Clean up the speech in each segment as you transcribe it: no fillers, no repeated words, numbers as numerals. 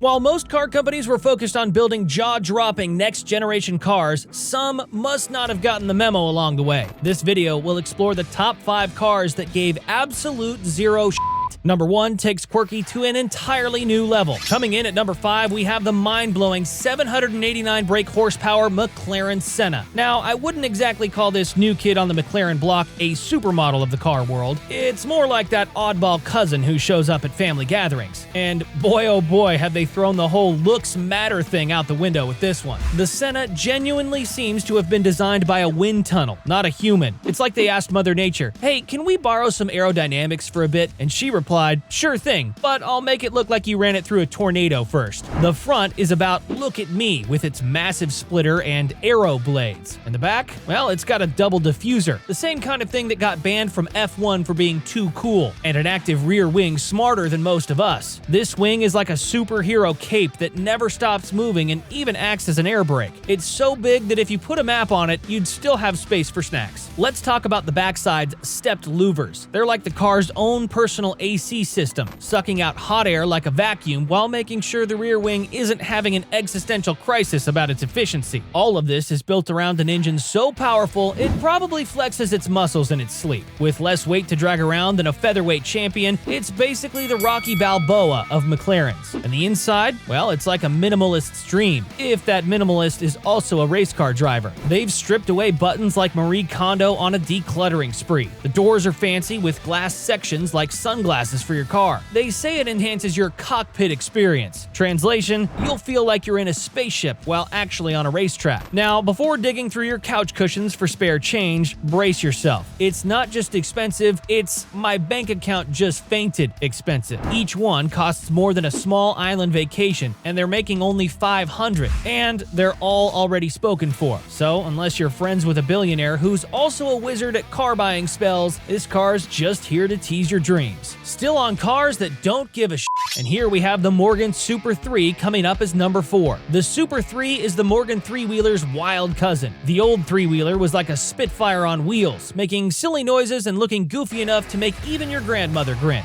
While most car companies were focused on building jaw-dropping next-generation cars, some must not have gotten the memo along the way. This video will explore the top 5 cars that gave absolute zero shit. Number 1 takes quirky to an entirely new level. Coming in at number 5, we have the mind-blowing 789 brake horsepower McLaren Senna. Now, I wouldn't exactly call this new kid on the McLaren block a supermodel of the car world. It's more like that oddball cousin who shows up at family gatherings. And boy oh boy have they thrown the whole looks matter thing out the window with this one. The Senna genuinely seems to have been designed by a wind tunnel, not a human. It's like they asked Mother Nature, "Hey, can we borrow some aerodynamics for a bit?" And she replied, "Sure thing, but I'll make it look like you ran it through a tornado first." The front is about look at me with its massive splitter and aero blades. And the back? Well, it's got a double diffuser, the same kind of thing that got banned from F1 for being too cool, and an active rear wing smarter than most of us. This wing is like a superhero cape that never stops moving and even acts as an air brake. It's so big that if you put a map on it, you'd still have space for snacks. Let's talk about the backside's stepped louvers. They're like the car's own personal AC system, sucking out hot air like a vacuum while making sure the rear wing isn't having an existential crisis about its efficiency. All of this is built around an engine so powerful it probably flexes its muscles in its sleep. With less weight to drag around than a featherweight champion, it's basically the Rocky Balboa of McLarens. And the inside? Well, it's like a minimalist's dream, if that minimalist is also a race car driver. They've stripped away buttons like Marie Kondo on a decluttering spree. The doors are fancy with glass sections like sunglasses for your car. They say it enhances your cockpit experience. Translation, you'll feel like you're in a spaceship while actually on a racetrack. Now, before digging through your couch cushions for spare change, brace yourself. It's not just expensive, it's my bank account just fainted expensive. Each one costs more than a small island vacation, and they're making only $500. And they're all already spoken for. So, unless you're friends with a billionaire who's also a wizard at car buying spells, this car's just here to tease your dreams. Still on cars that don't give a shit. And here we have the Morgan Super 3 coming up as number 4. The Super 3 is the Morgan 3-wheeler's wild cousin. The old 3-wheeler was like a Spitfire on wheels, making silly noises and looking goofy enough to make even your grandmother grin.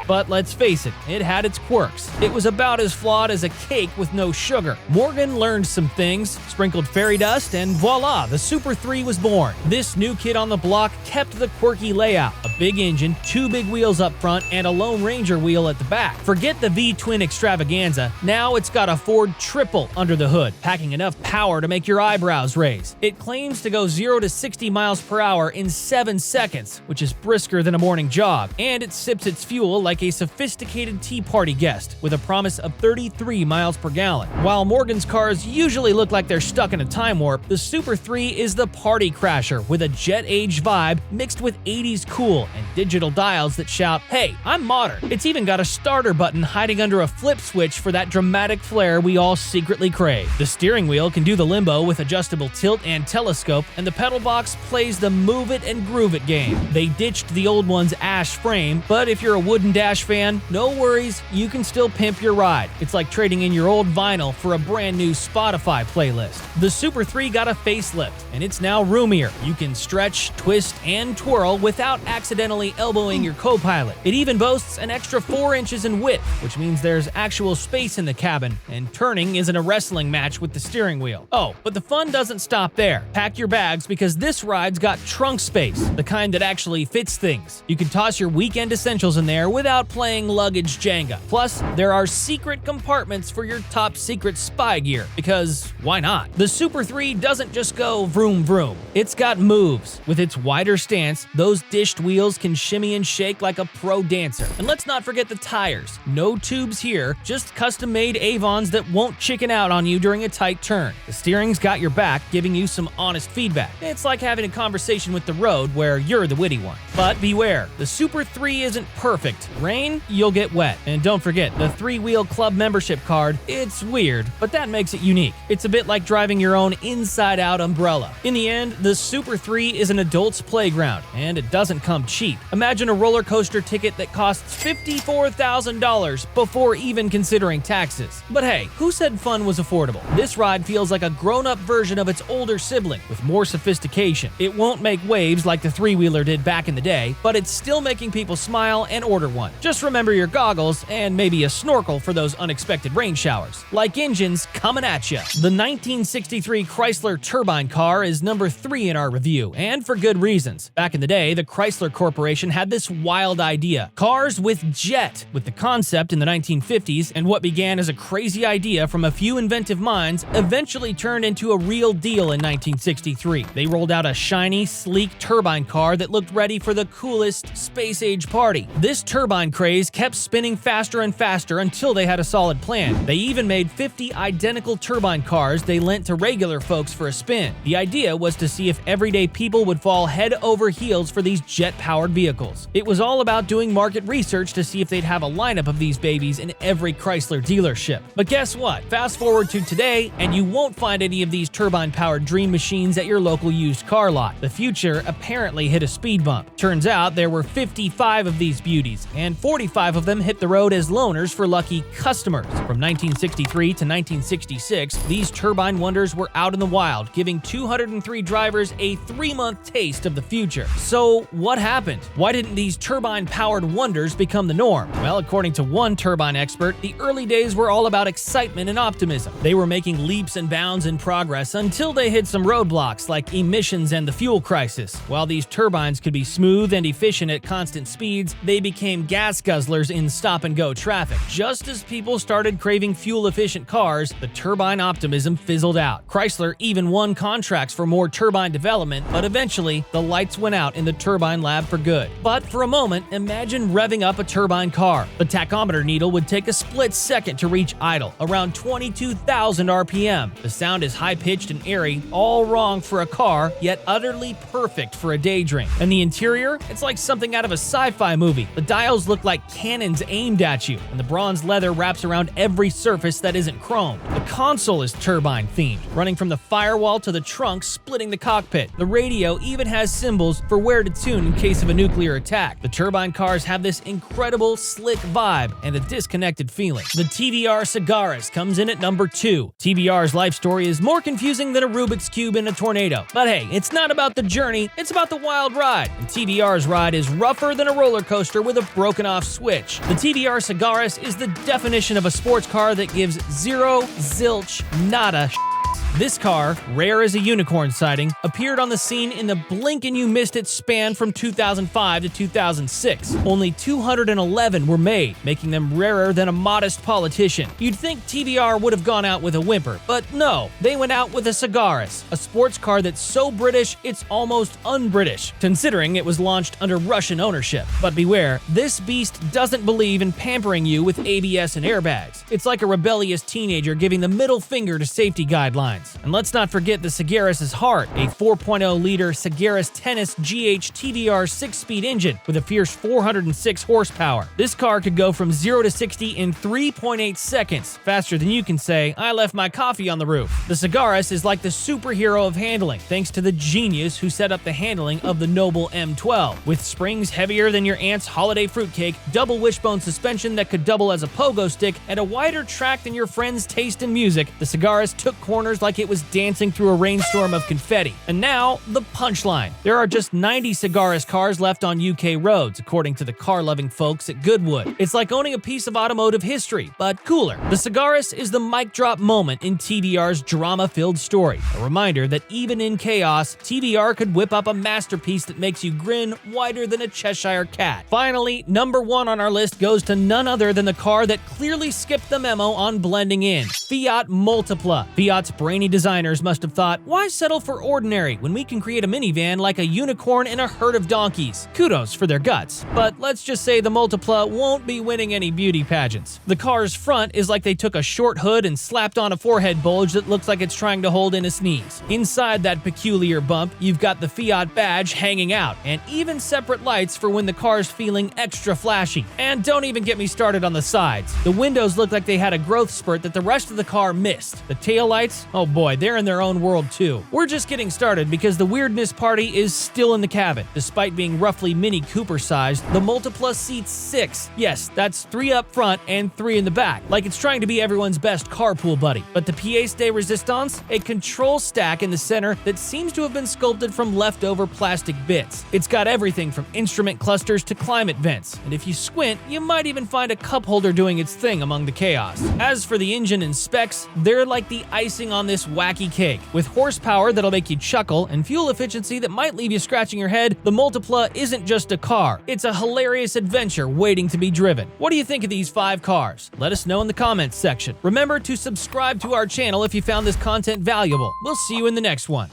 But let's face it, it had its quirks. It was about as flawed as a cake with no sugar. Morgan learned some things, sprinkled fairy dust, and voila, the Super 3 was born. This new kid on the block kept the quirky layout. A big engine, 2 big wheels up front, and a Lone Ranger wheel at the back. Forget the V-twin extravaganza, now it's got a Ford triple under the hood, packing enough power to make your eyebrows raise. It claims to go 0 to 60 miles per hour in 7 seconds, which is brisker than a morning jog, and it sips its fuel like a sophisticated tea party guest with a promise of 33 miles per gallon. While Morgan's cars usually look like they're stuck in a time warp, the Super 3 is the party crasher with a jet-age vibe mixed with 80s cool and digital dials that shout, "Hey, I'm modern." It's even got a starter button hiding under a flip switch for that dramatic flair we all secretly crave. The steering wheel can do the limbo with adjustable tilt and telescope, and the pedal box plays the move it and groove it game. They ditched the old one's ash frame, but if you're a wooden dash fan, no worries, you can still pimp your ride. It's like trading in your old vinyl for a brand new Spotify playlist. The Super 3 got a facelift, and it's now roomier. You can stretch, twist, and twirl without accidentally elbowing your co-pilot. It even boasts an extra 4 inches in width, which means there's actual space in the cabin, and turning isn't a wrestling match with the steering wheel. Oh, but the fun doesn't stop there. Pack your bags because this ride's got trunk space, the kind that actually fits things. You can toss your weekend essentials in there without playing luggage Jenga. Plus, there are secret compartments for your top secret spy gear, because why not? The Super 3 doesn't just go vroom vroom. It's got moves. With its wider stance, those dished wheels can shimmy and shake like a pro dancer. And let's not forget the tires. No tubes here, just custom-made Avons that won't chicken out on you during a tight turn. The steering's got your back, giving you some honest feedback. It's like having a conversation with the road where you're the witty one. But beware, the Super 3 isn't perfect. Rain, you'll get wet. And don't forget, the 3-wheel club membership card, it's weird, but that makes it unique. It's a bit like driving your own inside-out umbrella. In the end, the Super 3 is an adult's playground, and it doesn't come cheap. Imagine a roller coaster ticket that costs $54,000 before even considering taxes. But hey, who said fun was affordable? This ride feels like a grown-up version of its older sibling, with more sophistication. It won't make waves like the 3-wheeler did back in the day, but it's still making people smile and order one. Just remember your goggles and maybe a snorkel for those unexpected rain showers. Like engines coming at ya. The 1963 Chrysler Turbine car is number 3 in our review, and for good reasons. Back in the day, the Chrysler Corporation had this wild idea: cars with jet. With the concept in the 1950s, and what began as a crazy idea from a few inventive minds eventually turned into a real deal in 1963. They rolled out a shiny, sleek turbine car that looked ready for the coolest space-age party. This turbine craze kept spinning faster and faster until they had a solid plan. They even made 50 identical turbine cars they lent to regular folks for a spin. The idea was to see if everyday people would fall head over heels for these jet-powered vehicles. It was all about doing market research to see if they'd have a lineup of these babies in every Chrysler dealership. But guess what? Fast forward to today, and you won't find any of these turbine-powered dream machines at your local used car lot. The future apparently hit a speed bump. Turns out there were 55 of these beauties, and 45 of them hit the road as loaners for lucky customers. From 1963 to 1966, these turbine wonders were out in the wild, giving 203 drivers a 3-month taste of the future. So what happened? Why didn't these turbine-powered wonders become the norm? Well, according to one turbine expert, the early days were all about excitement and optimism. They were making leaps and bounds in progress until they hit some roadblocks like emissions and the fuel crisis. While these turbines could be smooth and efficient at constant speeds, they became gas guzzlers in stop-and-go traffic. Just as people started craving fuel-efficient cars, the turbine optimism fizzled out. Chrysler even won contracts for more turbine development, but eventually, the lights went out in the turbine lab for good. But for a moment, imagine revving up a turbine car. The tachometer needle would take a split second to reach idle, around 22,000 RPM. The sound is high-pitched and airy, all wrong for a car, yet utterly perfect for a daydream. And the interior? It's like something out of a sci-fi movie. The dials look like cannons aimed at you, and the bronze leather wraps around every surface that isn't chrome. The console is turbine-themed, running from the firewall to the trunk, splitting the cockpit. The radio even has symbols for where to tune in case of a nuclear attack. The turbine cars have this incredible, slick vibe and a disconnected feeling. The TVR Cigaris comes in at number 2. TVR's life story is more confusing than a Rubik's Cube in a tornado. But hey, it's not about the journey, it's about the wild ride. And TVR's ride is rougher than a roller coaster with a broken-off switch. The TVR Cigaris is the definition of a sports car that gives zero, zilch, nada This car, rare as a unicorn sighting, appeared on the scene in the blink-and-you-missed-it span from 2005 to 2006. Only 211 were made, making them rarer than a modest politician. You'd think TVR would have gone out with a whimper, but no, they went out with a Cigaris, a sports car that's so British it's almost un-British, considering it was launched under Russian ownership. But beware, this beast doesn't believe in pampering you with ABS and airbags. It's like a rebellious teenager giving the middle finger to safety guidelines. And let's not forget the Cigaris' heart, a 4.0-liter Cigaris Tennis GH TVR 6-speed engine with a fierce 406 horsepower. This car could go from 0 to 60 in 3.8 seconds, faster than you can say, "I left my coffee on the roof." The Cigaris is like the superhero of handling, thanks to the genius who set up the handling of the noble M12. With springs heavier than your aunt's holiday fruitcake, double wishbone suspension that could double as a pogo stick, and a wider track than your friend's taste in music, the Cigaris took corners like it was dancing through a rainstorm of confetti. And now, the punchline. There are just 90 Cigaris cars left on UK roads, according to the car-loving folks at Goodwood. It's like owning a piece of automotive history, but cooler. The Cigaris is the mic drop moment in TVR's drama-filled story. A reminder that even in chaos, TVR could whip up a masterpiece that makes you grin wider than a Cheshire cat. Finally, number 1 on our list goes to none other than the car that clearly skipped the memo on blending in. Fiat Multipla. Fiat's brainy designers must have thought, why settle for ordinary when we can create a minivan like a unicorn and a herd of donkeys? Kudos for their guts. But let's just say the Multipla won't be winning any beauty pageants. The car's front is like they took a short hood and slapped on a forehead bulge that looks like it's trying to hold in a sneeze. Inside that peculiar bump, you've got the Fiat badge hanging out, and even separate lights for when the car's feeling extra flashy. And don't even get me started on the sides. The windows look like they had a growth spurt that the rest of the car missed. The taillights? Oh boy, they're in their own world too. We're just getting started because the weirdness party is still in the cabin. Despite being roughly Mini Cooper sized, the Multipla seats 6. Yes, that's 3 up front and 3 in the back, like it's trying to be everyone's best carpool buddy. But the pièce de résistance? A control stack in the center that seems to have been sculpted from leftover plastic bits. It's got everything from instrument clusters to climate vents, and if you squint, you might even find a cup holder doing its thing among the chaos. As for the engine and specs, they're like the icing on this wacky cake. With horsepower that'll make you chuckle and fuel efficiency that might leave you scratching your head, the Multipla isn't just a car, it's a hilarious adventure waiting to be driven. What do you think of these 5 cars? Let us know in the comments section. Remember to subscribe to our channel if you found this content valuable. We'll see you in the next one.